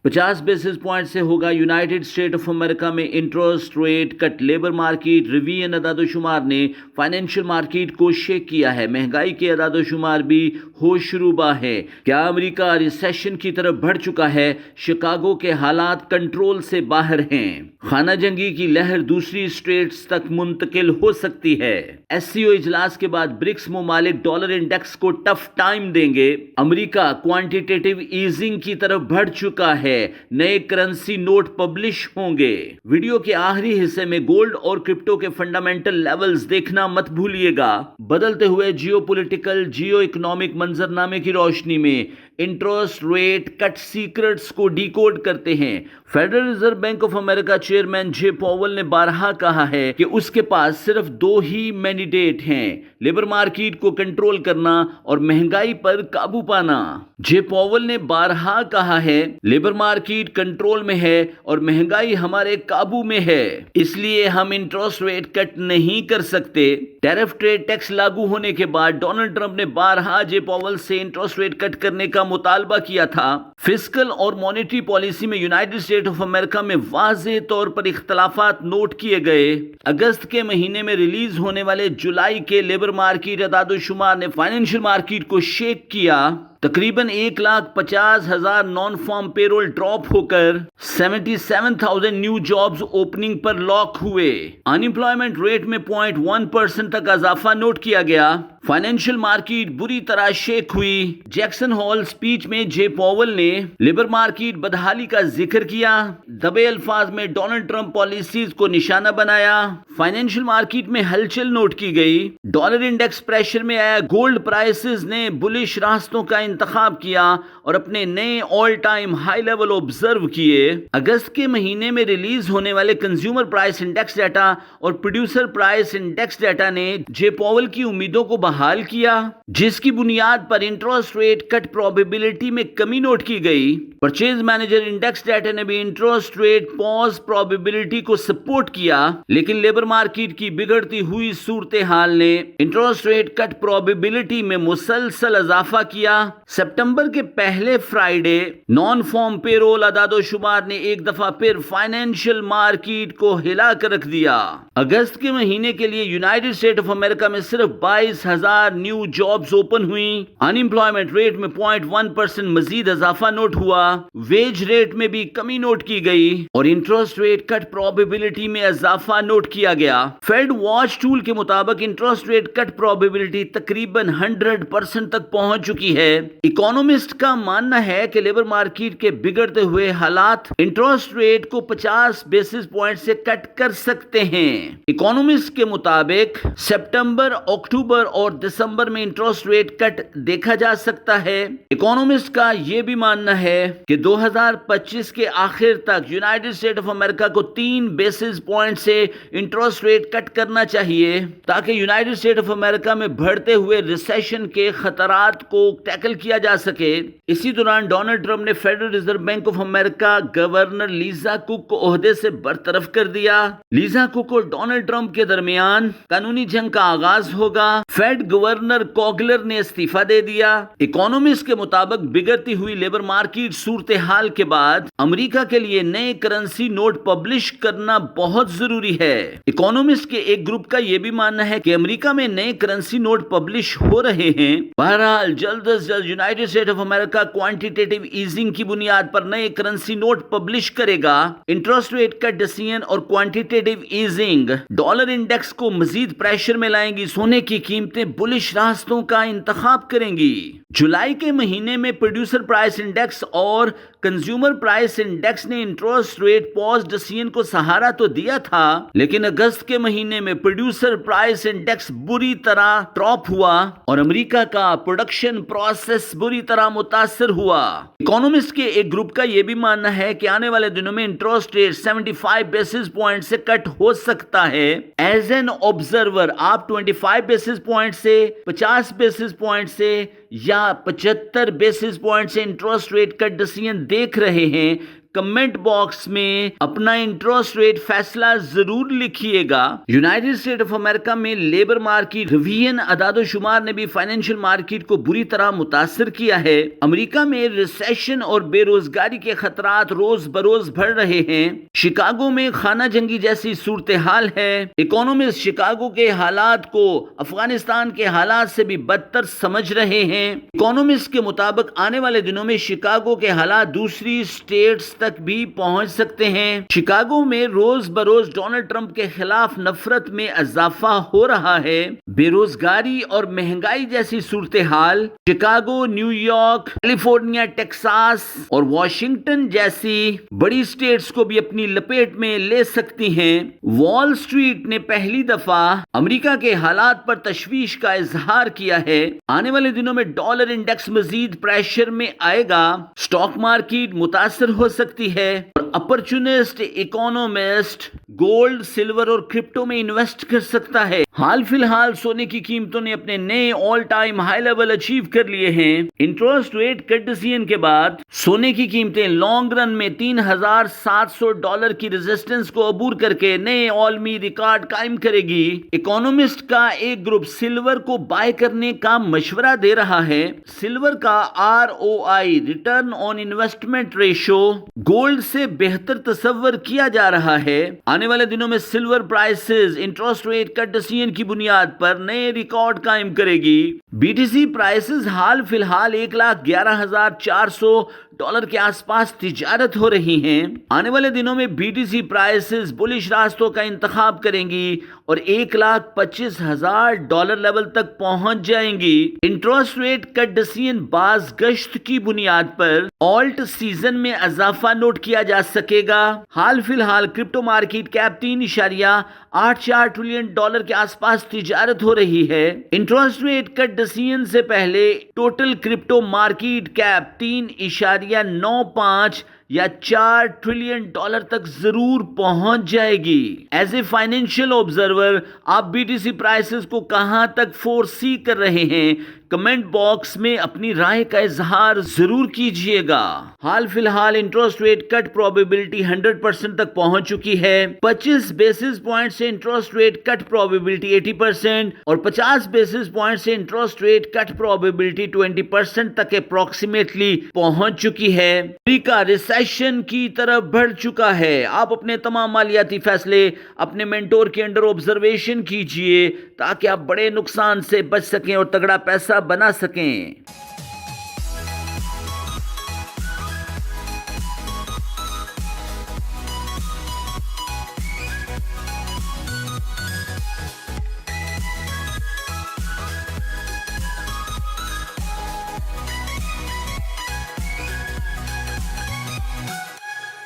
50 basis point से होगा United State of America में interest rate cut. Labour market revision अदादोशुमार ने फाइनेंशियल मार्केट को शेक किया है। महंगाई के अदादोशुमार भी होशरुबा है। क्या अमेरिका रिसेशन की तरफ बढ़ चुका है? शिकागो के हालात कंट्रोल से बाहर हैं। खाना जंगी की लहर दूसरी स्टेट्स तक मुंतकिल हो सकती है। एससीओ इजलास के बाद ब्रिक्स ममालिक डॉलर इंडेक्स को टफ टाइम देंगे। अमेरिका क्वांटिटेटिव ईजिंग की तरफ बढ़ चुका है। नए करेंसी नोट पब्लिश होंगे। वीडियो के आखिरी हिस्से में गोल्ड और क्रिप्टो के फंडामेंटल लेवल्स देखना मत भूलिएगा। बदलते हुए जियोपॉलिटिकल जियो इकोनॉमिक मंजरनामे की रोशनी में इंटरेस्ट रेट कट सीक्रेट्स को डिकोड करते हैं। Federal reserve bank of America chairman J Powell ने बारहा कहा है कि उसके पास सिर्फ 2 ही मैंडेट हैं, लेबर मार्केट को कंट्रोल करना और महंगाई पर काबू पाना। जे पॉवेल ने बारहा कहा है, लेबर मार्केट कंट्रोल में है और महंगाई हमारे काबू में है, इसलिए हम इंटरेस्ट रेट कट नहीं कर सकते। टैरिफ ट्रेड टैक्स लागू होने के बाद डोनाल्ड ट्रंप ने बारहा जे पॉवेल से इंटरेस्ट रेट कट करने का मुतालबा किया था। फिस्कल और मॉनेटरी पॉलिसी में यूनाइटेड स्टेट ऑफ अमेरिका में वाज़ेह तौर पर इख्तलाफात नोट किए गए। अगस्त के महीने में रिलीज होने वाले जुलाई के लेबर मार्केट अदादोशुमार ने फाइनेंशियल मार्केट को शेक किया। तकरीबन 1,50,000 नॉन फॉर्म पेरोल ड्रॉप होकर 77,000 न्यू जॉब्स ओपनिंग पर लॉक हुए। अनएम्प्लॉयमेंट रेट में 0.1% तक इजाफा नोट किया गया। फाइनेंशियल मार्केट बुरी तरह शेक हुई। जैक्सन हॉल स्पीच में जे पॉवेल ने लेबर मार्केट बदहाली का जिक्र किया। दबे अल्फाज में डोनाल्ड ट्रंप पॉलिसीज को निशाना बनाया। फाइनेंशियल मार्केट में हलचल नोट की गई। डॉलर इंडेक्स प्रेशर में आया। गोल्ड प्राइसेस ने बुलिश रास्तों का इंतखाब किया और अपने नए all time high level observe किए। अगस्त के महीने में रिलीज होने वाले कंज्यूमर प्राइस इंडेक्स डाटा और प्रोड्यूसर प्राइस इंडेक्स डाटा ने जे पॉवेल की उम्मीदों को बहाल किया, जिसकी बुनियाद पर इंटरेस्ट रेट कट प्रोबेबिलिटी में कमी नोट की गई। परचेज मैनेजर इंडेक्स डाटा ने भी इंटरेस्ट रेट पॉज प्रोबेबिलिटी को सपोर्ट किया, लेकिन लेबर मार्केट की बिगड़ती हुई सूरत हाल ने इंटरेस्ट रेट कट प्रोबेबिलिटी में मुसलसल इजाफा किया। सितंबर के पहले फ्राइडे नॉन फॉर्म पेरोल अदादोशुमार ने एक दफा फिर फाइनेंशियल मार्केट को हिला कर रख दिया। अगस्त के महीने के लिए यूनाइटेड स्टेट ऑफ अमेरिका में सिर्फ 22,000 न्यू जॉब्स ओपन हुई। अनएम्प्लॉयमेंट रेट में 0.1% मजीद इजाफा नोट हुआ। वेज रेट में भी कमी नोट की गई और इंटरेस्ट रेट कट प्रोबेबिलिटी में इजाफा नोट किया गया। फेड वॉच टूल के मुताबिक इंटरेस्ट रेट कट प्रोबेबिलिटी तकरीबन 100% तक पहुंच चुकी है। इकोनॉमिस्ट का मानना है कि लेबर मार्केट के बिगड़ते हुए हालात इंटरेस्ट रेट को 50 बेसिस पॉइंट से कट कर सकते हैं। इकोनॉमिस्ट के मुताबिक सितंबर, अक्टूबर और दिसंबर में इंटरेस्ट रेट कट देखा जा सकता है। इकोनॉमिस्ट का यह भी मानना है कि 2025 के आखिर तक यूनाइटेड स्टेट ऑफ अमेरिका को 3 बेसिस पॉइंट से इंटरेस्ट रेट कट करना चाहिए, ताकि यूनाइटेड स्टेट ऑफ अमेरिका में बढ़ते हुए रिसेशन के खतरात को टैकल किया जा सके। इसी दौरान डोनाल्ड ट्रंप ने federal reserve bank of America governor Lisa cook को ओहदे से बरतरफ कर दिया। लीजा कुक और डोनाल्ड ट्रंप के दरमियान कानूनी जंग का आगाज होगा। फेड गवर्नर कॉगलर ने इस्तीफा दे दिया। इकोनॉमिस्ट के मुताबिक बिगड़ती हुई लेबर मार्केट सूरत हाल के बाद अमेरिका के लिए नए करेंसी नोट पब्लिश करना बहुत जरूरी है। इकोनॉमिस्ट के एक ग्रुप का यह भी मानना है कि अमेरिका में नए करेंसी नोट पब्लिश हो रहे हैं। बहरहाल जल्द से जल्द United State of America quantitative easing की बुनियाद पर नए करेंसी नोट पब्लिश करेगा। इंटरेस्ट रेट कट डिसीजन और क्वांटिटेटिव ईजिंग डॉलर इंडेक्स को मजीद प्रेशर में लाएंगी। सोने की कीमतें बुलिश रास्तों का इंतखाब करेंगी। जुलाई के महीने में प्रोड्यूसर प्राइस इंडेक्स और कंज्यूमर प्राइस इंडेक्स ने इंटरेस्ट रेट पॉज डिसीजन को सहारा तो दिया था, लेकिन अगस्त के महीने में प्रोड्यूसर प्राइस इंडेक्स बुरी तरह ड्रॉप हुआ और अमेरिका का प्रोडक्शन प्रोसेस बुरी तरह मुतासर हुआ। इकोनॉमिस्ट के एक ग्रुप का यह भी मानना है कि आने वाले दिनों में इंटरेस्ट रेट 75 बेसिस पॉइंट से कट हो सकता है। एज एन ऑब्जर्वर आप 25 बेसिस पॉइंट से 50 बेसिस पॉइंट से या 75 बेसिस पॉइंट से इंटरेस्ट रेट कट डिसीजन देख रहे हैं। کمنٹ باکس میں اپنا انٹرسٹ ریٹ فیصلہ ضرور لکھیے گا۔ یونائٹڈ اسٹیٹ آف امریکہ میں لیبر مارکیٹ ریویژن اعداد و شمار نے بھی فائنینشیل مارکیٹ کو بری طرح متاثر کیا ہے۔ امریکہ میں ریسیشن اور بے روزگاری کے خطرات روز بروز بڑھ رہے ہیں۔ شکاگو میں خانہ جنگی جیسی صورتحال ہے۔ اکانومسٹ شکاگو کے حالات کو افغانستان کے حالات سے بھی بدتر سمجھ رہے ہیں۔ اکانومسٹ کے مطابق آنے والے دنوں میں شکاگو کے حالات دوسری اسٹیٹس تک بھی پہنچ سکتے ہیں۔ شکاگو میں روز بروز ڈونلڈ ٹرمپ کے خلاف نفرت میں اضافہ ہو رہا ہے۔ بے روزگاری اور مہنگائی جیسی صورتحال Chicago, new York, California, Texas اور واشنگٹن جیسی بڑی اسٹیٹس کو بھی اپنی لپیٹ میں لے سکتی ہیں۔ وال اسٹریٹ نے پہلی دفعہ امریکہ کے حالات پر تشویش کا اظہار کیا ہے۔ آنے والے دنوں میں ڈالر انڈیکس مزید پریشر میں آئے گا، اسٹاک مارکیٹ متاثر ہو سکتی ہے اور اپرچونسٹ اکانومسٹ گولڈ، سلور اور کرپٹو میں انویسٹ کر سکتا ہے۔ حال فی الحال سونے کی قیمتوں نے اپنے نئے all time high level achieve کر لیے ہیں۔ انٹرسٹ ریٹ کٹ ڈیسیژن کے بعد سونے کی قیمتیں لانگ رن میں $3,700 کی ریزسٹنس کو عبور کر کے نئے عالمی ریکارڈ قائم کرے گی۔ اکانومسٹ کا ایک گروپ سلور کو بائی کرنے کا مشورہ دے رہا ہے۔ سلور کا ROI return on investment ratio gold سے بہتر تصور کیا جا رہا ہے۔ آنے والے دنوں میں سلور پرائسز انٹرسٹ ریٹ کٹ ڈیسیژن کی بنیاد پر نئے ریکارڈ قائم کرے گی۔ BTC پرائسز حال فی الحال $1,11,400 کے آس پاس تجارت ہو رہی ہیں۔ آنے والے دنوں میں BTC پرائسز بلش راستوں کا انتخاب کریں گی اور $1,25,000 لیول تک پہنچ جائیں گی۔ انٹرسٹ ریٹ کٹ ڈیسیژن باز گشت کی بنیاد پر آلٹ سیزن میں اضافہ نوٹ کیا جا سکے گا۔ حال فی الحال کرپٹو مارکیٹ کیپ $3.84 ٹریلین کے آس پاس تجارت ہو رہی ہے۔ انٹرسٹ ریٹ کٹ ڈیسیژن سے پہلے ٹوٹل کرپٹو مارکیٹ کیپ $3.95 یا $4 ٹریلین تک ضرور پہنچ جائے گی۔ ایز اے فائنینشیل آبزرور آپ BTC پرائسز کو کہاں تک فورسی کر رہے ہیں؟ کمنٹ باکس میں اپنی رائے کا اظہار ضرور کیجیے گا۔ حال فی الحال انٹرسٹ ریٹ کٹ پروبیبلٹی 100% تک پہنچ چکی ہے۔ 25 بیسس پوائنٹ سے انٹرسٹ ریٹ کٹ پروبیبلٹی 80% اور 50 بیسس پوائنٹ سے انٹرسٹ ریٹ کٹ پروبیبلٹی 20% تک اپروکسیمیٹلی پہنچ چکی ہے۔ امریکہ ریسیشن کی طرف بڑھ چکا ہے۔ آپ اپنے تمام مالیاتی فیصلے اپنے مینٹور کے انڈر آبزرویشن کیجیے تاکہ آپ بڑے نقصان سے بچ سکیں اور تگڑا پیسہ بنا سکیں۔